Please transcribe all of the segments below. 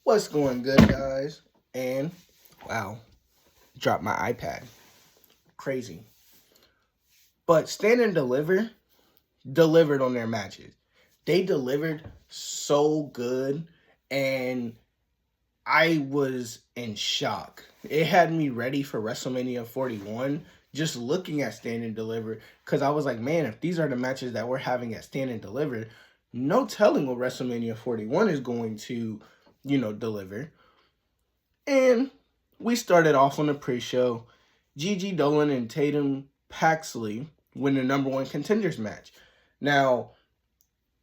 What's going good, guys? And wow, dropped my iPad. Crazy. But Stand and Deliver delivered on their matches. They delivered so good, and I was in shock. It had me ready for WrestleMania 41 just looking at Stand and Deliver because I was like, man, if these are the matches that we're having at Stand and Deliver, no telling what WrestleMania 41 is going to, deliver. And we started off on the pre-show. Gigi Dolan and Tatum Paxley win the number one contenders match. Now,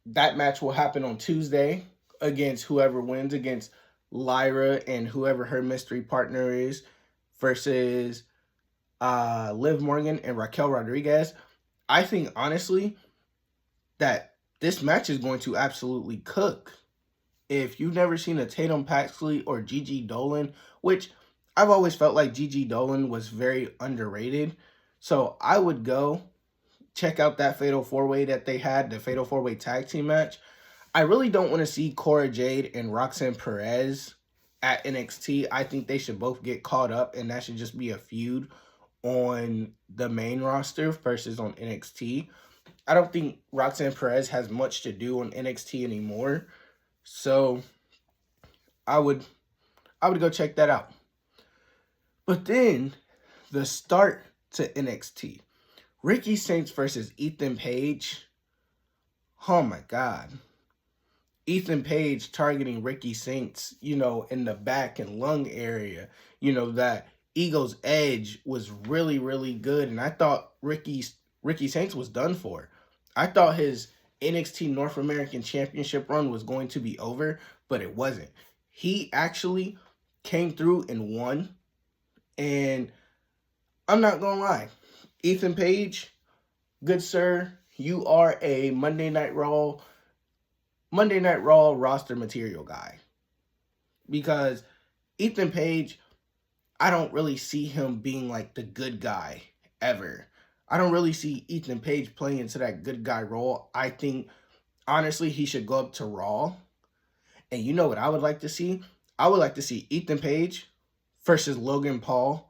that match will happen on Tuesday against whoever wins, against Lyra and whoever her mystery partner is, versus Liv Morgan and Raquel Rodriguez. I think, honestly, that this match is going to absolutely cook. If you've never seen a Tatum Paxley or Gigi Dolan, which I've always felt like Gigi Dolan was very underrated, so I would go check out that Fatal 4-Way that they had, the Fatal 4-Way tag team match. I really don't want to see Cora Jade and Roxanne Perez at NXT. I think they should both get caught up, and that should just be a feud on the main roster versus on NXT. I don't think Roxanne Perez has much to do on NXT anymore. So I would go check that out. But then the start to NXT. Ricky Saints versus Ethan Page. Oh my God. Ethan Page targeting Ricky Saints, in the back and lung area. That Ego's Edge was really, really good. And I thought Ricky Saints was done for. I thought his NXT North American Championship run was going to be over, but it wasn't. He actually came through and won. And I'm not going to lie. Ethan Page, good sir, you are a Monday Night Raw roster material guy. Because Ethan Page, I don't really see him being like the good guy ever. I don't really see Ethan Page playing into that good guy role. I think, honestly, he should go up to Raw. And you know what I would like to see? I would like to see Ethan Page versus Logan Paul.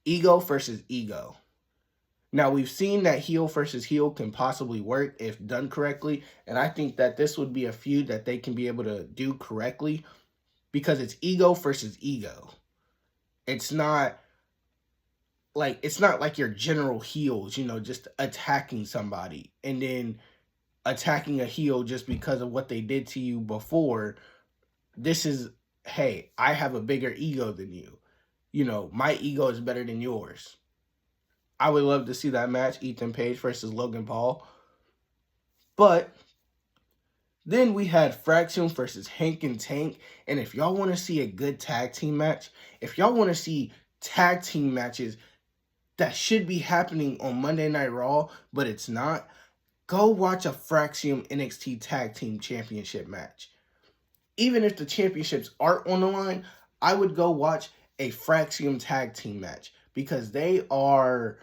Ego versus Ego. Now, we've seen that heel versus heel can possibly work if done correctly. And I think that this would be a feud that they can be able to do correctly. Because it's Ego versus Ego. It's not like your general heels, just attacking somebody and then attacking a heel just because of what they did to you before. This is, hey, I have a bigger ego than you. My ego is better than yours. I would love to see that match, Ethan Page versus Logan Paul. But then we had Fraxium versus Hank and Tank. And if y'all want to see a good tag team match, if y'all want to see tag team matches that should be happening on Monday Night Raw, but it's not, go watch a Fraxium NXT Tag Team Championship match. Even if the championships aren't on the line, I would go watch a Fraxium tag team match because they are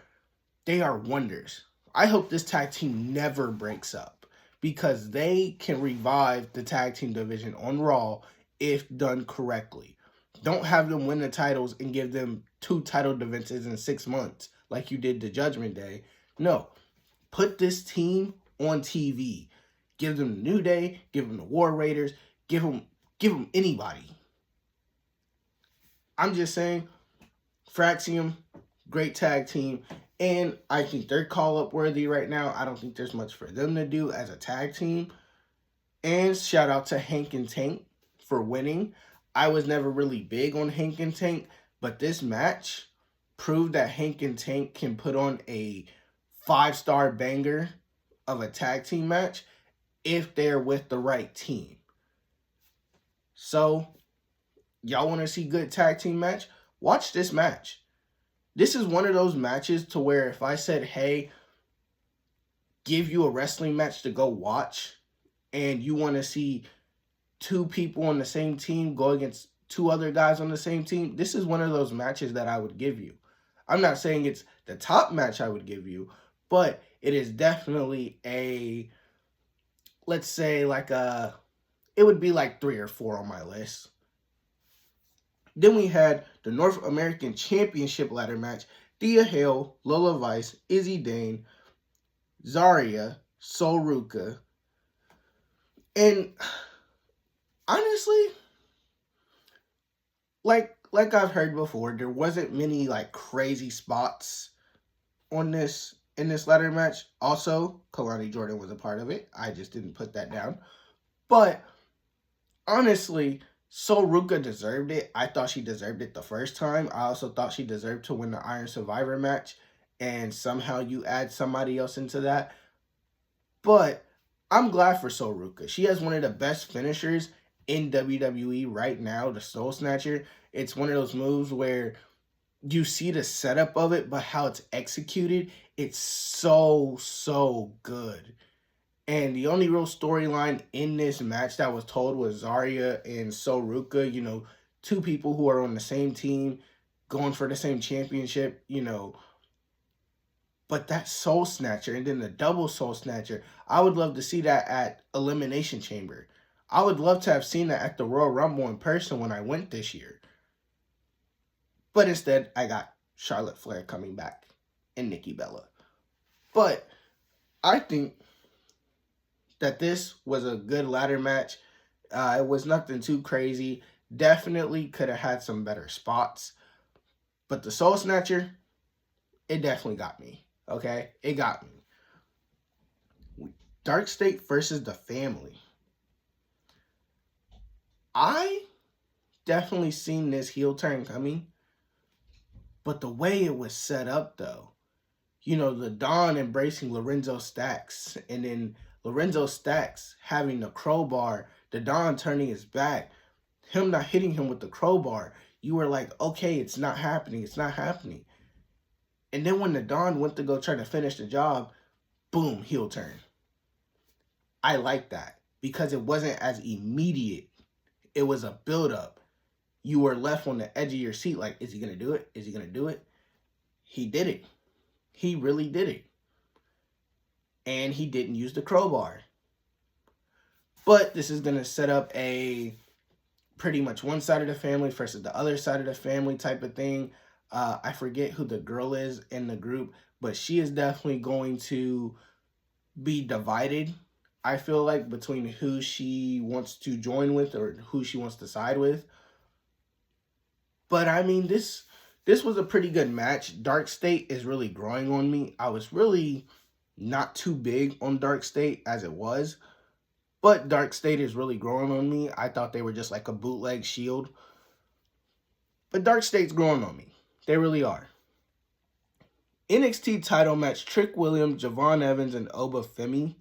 wonders. I hope this tag team never breaks up because they can revive the tag team division on Raw if done correctly. Don't have them win the titles and give them 2 title defenses in 6 months like you did to Judgment Day. No. Put this team on TV. Give them the New Day. Give them the War Raiders. Give them anybody. I'm just saying, Fraxium, great tag team. And I think they're call-up worthy right now. I don't think there's much for them to do as a tag team. And shout out to Hank and Tank for winning. I was never really big on Hank and Tank, but this match proved that Hank and Tank can put on a 5-star banger of a tag team match if they're with the right team. So, y'all want to see good tag team match? Watch this match. This is one of those matches to where if I said, hey, give you a wrestling match to go watch, and you want to see 2 people on the same team go against 2 other guys on the same team, this is one of those matches that I would give you. I'm not saying it's the top match I would give you, but it is definitely a, let's say it would be like 3 or 4 on my list. Then we had the North American Championship ladder match. Thea Hale, Lola Vice, Izzy Dane, Zarya, Sol Ruka. And honestly, like I've heard before, there wasn't many like crazy spots on this in this ladder match. Also, Kalani Jordan was a part of it. I just didn't put that down. But honestly, Sol Ruka deserved it. I thought she deserved it the first time. I also thought she deserved to win the Iron Survivor match. And somehow you add somebody else into that. But I'm glad for Sol Ruka. She has one of the best finishers in WWE right now, the Soul Snatcher. It's one of those moves where you see the setup of it, but how it's executed, it's so good. And the only real storyline in this match that was told was Zarya and Sol Ruka, two people who are on the same team, going for the same championship, But that Soul Snatcher and then the double Soul Snatcher, I would love to see that at Elimination Chamber. I would love to have seen that at the Royal Rumble in person when I went this year. But instead, I got Charlotte Flair coming back and Nikki Bella. But I think that this was a good ladder match. It was nothing too crazy. Definitely could have had some better spots. But the Soul Snatcher, it definitely got me. Okay? It got me. Dark State versus the Family. I definitely seen this heel turn coming. But the way it was set up, though, the Don embracing Lorenzo Stacks, and then Lorenzo Stacks having the crowbar, the Don turning his back, him not hitting him with the crowbar, you were like, okay, it's not happening, it's not happening. And then when the Don went to go try to finish the job, boom, heel turn. I like that because it wasn't as immediate. It was a build-up. You were left on the edge of your seat like, is he going to do it? Is he going to do it? He did it. He really did it. And he didn't use the crowbar. But this is going to set up a pretty much one side of the family versus the other side of the family type of thing. I forget who the girl is in the group, but she is definitely going to be divided, I feel like, between who she wants to join with or who she wants to side with. But I mean, this was a pretty good match. Dark State is really growing on me. I was really not too big on Dark State as it was, but Dark State is really growing on me. I thought they were just like a bootleg Shield. But Dark State's growing on me. They really are. NXT title match, Trick Williams, Javon Evans, and Oba Femi.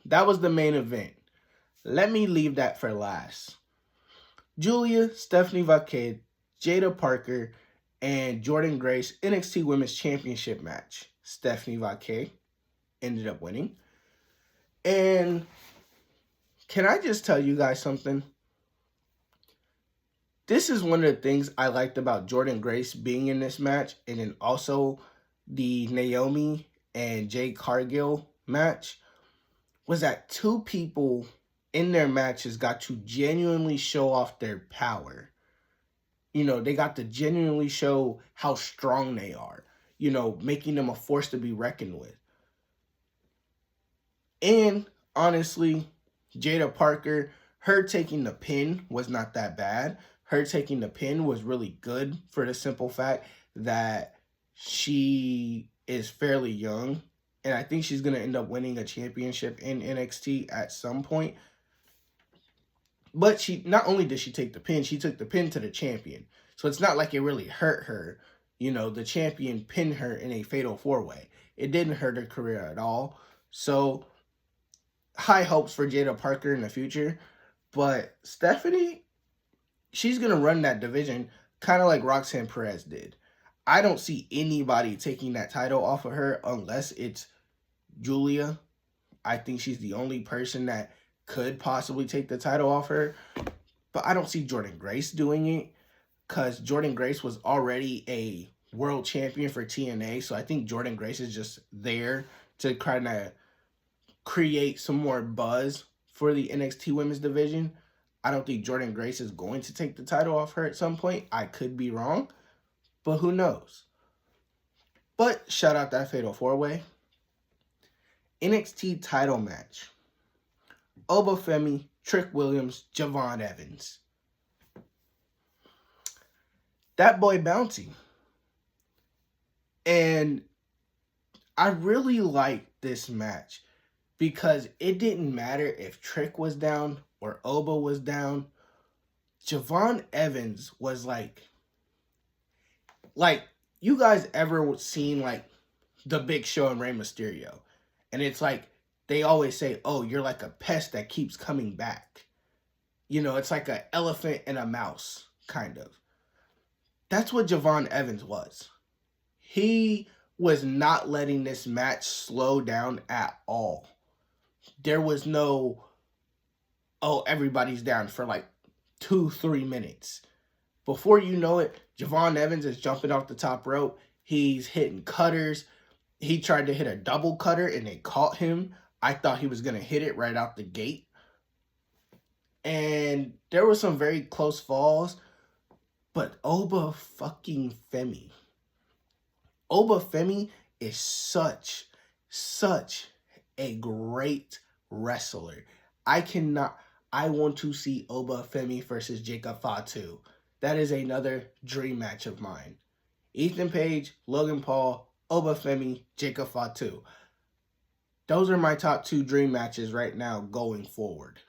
That was the main event. Let me leave that for last. Julia, Stephanie Vaquet, Jada Parker, and Jordan Grace NXT Women's Championship match. Stephanie Vaquet ended up winning. And can I just tell you guys something? This is one of the things I liked about Jordan Grace being in this match, and then also the Naomi and Jade Cargill match, was that two people in their matches got to genuinely show off their power. They got to genuinely show how strong they are, making them a force to be reckoned with. And honestly, Jada Parker, her taking the pin was not that bad. Her taking the pin was really good for the simple fact that she is fairly young. And I think she's going to end up winning a championship in NXT at some point. But she not only did she take the pin, she took the pin to the champion. So it's not like it really hurt her. The champion pinned her in a fatal 4-way. It didn't hurt her career at all. So high hopes for Jada Parker in the future. But Stephanie, she's going to run that division kind of like Roxanne Perez did. I don't see anybody taking that title off of her unless it's Julia. I think she's the only person that could possibly take the title off her. But I don't see Jordan Grace doing it because Jordan Grace was already a world champion for TNA. So I think Jordan Grace is just there to kind of create some more buzz for the NXT Women's division. I don't think Jordan Grace is going to take the title off her at some point. I could be wrong, but who knows? But shout out that Fatal 4-Way. NXT title match. Obafemi, Trick Williams, Javon Evans. That boy bouncy. And I really liked this match because it didn't matter if Trick was down or Oba was down. Javon Evans was like you guys ever seen like The Big Show and Rey Mysterio? And it's like they always say, oh, you're like a pest that keeps coming back. You know, it's like an elephant and a mouse, kind of. That's what Javon Evans was. He was not letting this match slow down at all. There was no, oh, everybody's down for like 2-3 minutes. Before you know it, Javon Evans is jumping off the top rope. He's hitting cutters. He tried to hit a double cutter and they caught him. I thought he was going to hit it right out the gate. And there were some very close falls. But Obafemi is such a great wrestler. I want to see Obafemi versus Jacob Fatu. That is another dream match of mine. Ethan Page, Logan Paul, Obafemi, Jacob Fatu. Those are my top 2 dream matches right now going forward.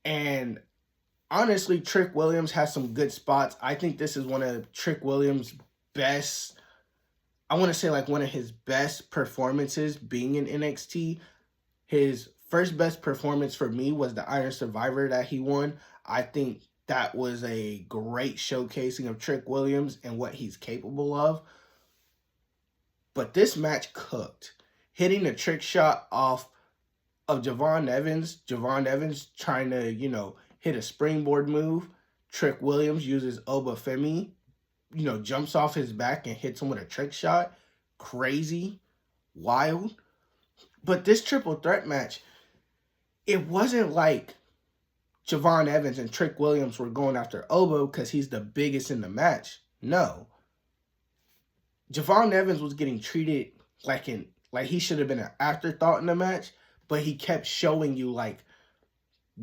And honestly, Trick Williams has some good spots. I think this is one of Trick Williams' best, I want to say like one of his best performances being in NXT. His first best performance for me was the Iron Survivor that he won. I think that was a great showcasing of Trick Williams and what he's capable of. But this match cooked. Hitting a trick shot off of Javon Evans trying to, hit a springboard move. Trick Williams uses Obafemi, jumps off his back and hits him with a trick shot. Crazy. Wild. But this triple threat match, it wasn't like Javon Evans and Trick Williams were going after Oba because he's the biggest in the match. No. Javon Evans was getting treated like he should have been an afterthought in the match, but he kept showing you like,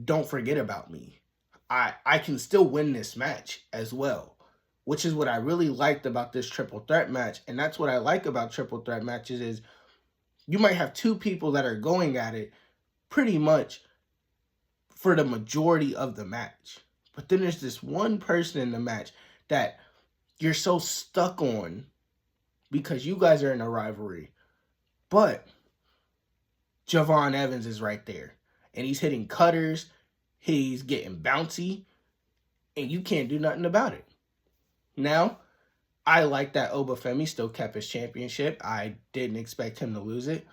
don't forget about me. I can still win this match as well, which is what I really liked about this triple threat match. And that's what I like about triple threat matches is you might have 2 people that are going at it pretty much for the majority of the match. But then there's this one person in the match that you're so stuck on because you guys are in a rivalry. But Javon Evans is right there. And he's hitting cutters. He's getting bouncy. And you can't do nothing about it. Now, I like that Obafemi still kept his championship. I didn't expect him to lose it.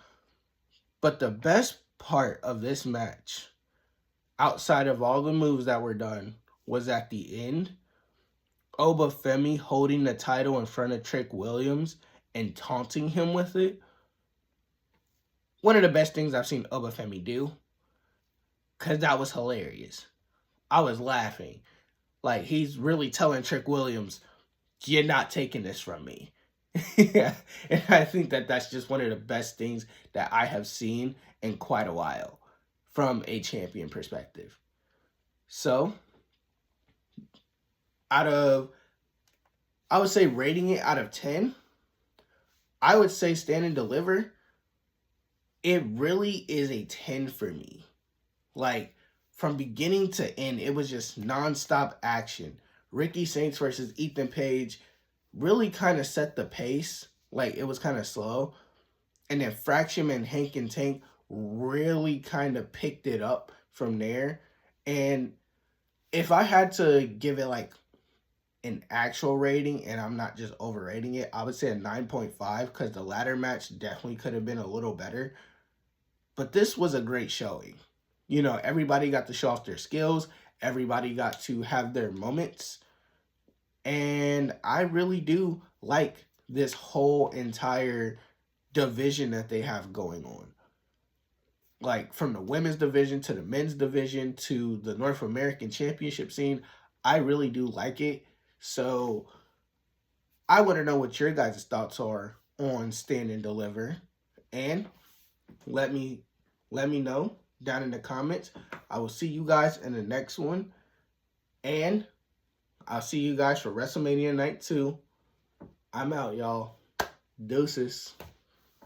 But the best part of this match, outside of all the moves that were done, was at the end. Obafemi holding the title in front of Trick Williams and taunting him with it. One of the best things I've seen Obafemi do. Because that was hilarious. I was laughing. Like, he's really telling Trick Williams, you're not taking this from me. Yeah. And I think that that's just one of the best things that I have seen in quite a while from a champion perspective. So, I would say rating it out of 10, I would say Stand and Deliver, it really is a 10 for me. Like, from beginning to end, it was just nonstop action. Ricky Saints versus Ethan Page really kind of set the pace. Like, it was kind of slow. And then Fraction and Hank and Tank really kind of picked it up from there. And if I had to give it like an actual rating, and I'm not just overrating it, I would say a 9.5 because the ladder match definitely could have been a little better. But this was a great showing. Everybody got to show off their skills. Everybody got to have their moments. And I really do like this whole entire division that they have going on. like from the women's division to the men's division to the North American Championship scene. I really do like it. So I want to know what your guys' thoughts are on Stand and Deliver, and let me know down in the comments. I will see you guys in the next one, and I'll see you guys for WrestleMania Night 2. I'm out, y'all. Deuces.